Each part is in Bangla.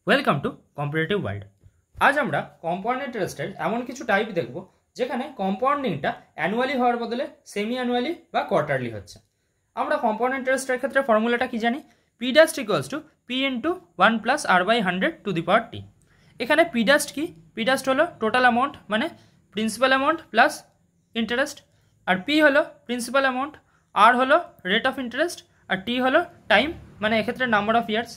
Welcome to competitive world. আজ আমরা কম্পাউন্ড ইন্টারেস্টের এমন কিছু টাইপ দেখব যেখানে কম্পাউন্ডিংটা অ্যানুয়ালি হওয়ার বদলে সেমি অ্যানুয়ালি বা কোয়ার্টারলি হচ্ছে। আমরা কম্পাউন্ড ইন্টারেস্টের ক্ষেত্রে ফর্মুলাটা কি জানি? P dash equals to P into 1+r/100 to the power T. এখানে পি ডাস্ট কি? পি ডাস্ট হলো টোটাল অ্যামাউন্ট মানে প্রিন্সিপাল অ্যামাউন্ট প্লাস ইন্টারেস্ট, আর পি হলো প্রিন্সিপাল অ্যামাউন্ট, আর হলো রেট অফ ইন্টারেস্ট, আর টি হলো টাইম মানে এক্ষেত্রে নাম্বার অফ ইয়ার্স।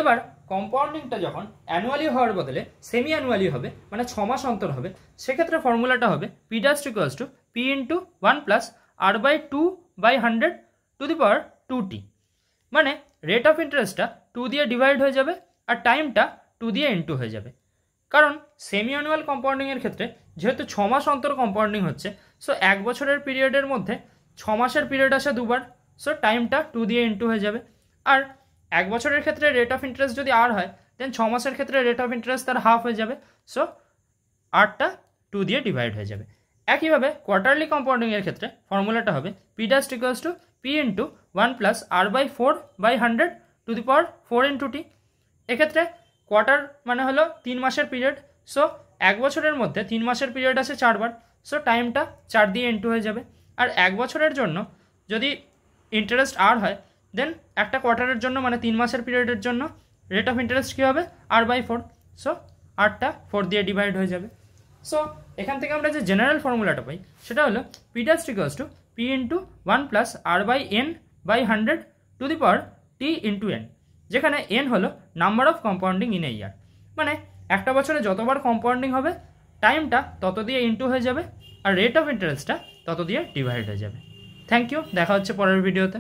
এবার কম্পাউন্ডিংটা যখন অ্যানুয়ালি হওয়ার বদলে সেমি অ্যানুয়ালি হবে মানে 6 মাস অন্তর হবে, সেক্ষেত্রে ফর্মুলাটা হবে P dash equals to P into 1+r/2/100 two the power 2t। মানে রেট অফ ইন্টারেস্টটা 2 দিয়ে ডিভাইড হয়ে যাবে আর টাইমটা 2 দিয়ে ইন্টু হয়ে যাবে। কারণ সেমি অ্যানুয়াল কম্পাউন্ডিংয়ের ক্ষেত্রে যেহেতু 6 মাস অন্তর কম্পাউন্ডিং হচ্ছে, সো 1 বছরের পিরিয়ডের মধ্যে 6 মাসের পিরিয়ড আসে দুবার, সো টাইমটা 2 দিয়ে ইন্টু হয়ে যাবে। আর 1 বছরের ক্ষেত্রে রেট অফ ইন্টারেস্ট যদি আর হয়, দেন 6 মাসের ক্ষেত্রে রেট অফ ইন্টারেস্ট তার হাফ হয়ে যাবে, সো আরটা 2 দিয়ে ডিভাইড হয়ে যাবে। একইভাবে কোয়ার্টারলি কম্পাউন্ডিংয়ের ক্ষেত্রে ফর্মুলাটা হবে P dash equals to P into 1+r/4/100 to the power 4 into T. এক্ষেত্রে কোয়ার্টার মানে হলো 3 মাসের পিরিয়ড, সো 1 বছরের মধ্যে 3 মাসের পিরিয়ড আছে 4 বার, সো টাইমটা 4 দিয়ে ইন্টু হয়ে যাবে। আর 1 বছরের জন্য যদি ইন্টারেস্ট আর হয়, দেন একটা কোয়ার্টারের জন্য মানে 3 মাসের পিরিয়ডের জন্য রেট অফ ইন্টারেস্ট কী হবে? r/4, সো আরটা 4 দিয়ে ডিভাইড হয়ে যাবে। সো এখান থেকে আমরা যে জেনারেল ফর্মুলাটা পাই সেটা হলো P dash equals to P into 1+r/n/100 to the power T into N, যেখানে এন হলো number of compounding in a year. মানে একটা বছরে যতবার কম্পাউন্ডিং হবে টাইমটা তত দিয়ে ইন্টু হয়ে যাবে আর রেট অফ ইন্টারেস্টটা তত দিয়ে ডিভাইড হয়ে যাবে। থ্যাংক ইউ, দেখা হচ্ছে পরের ভিডিওতে।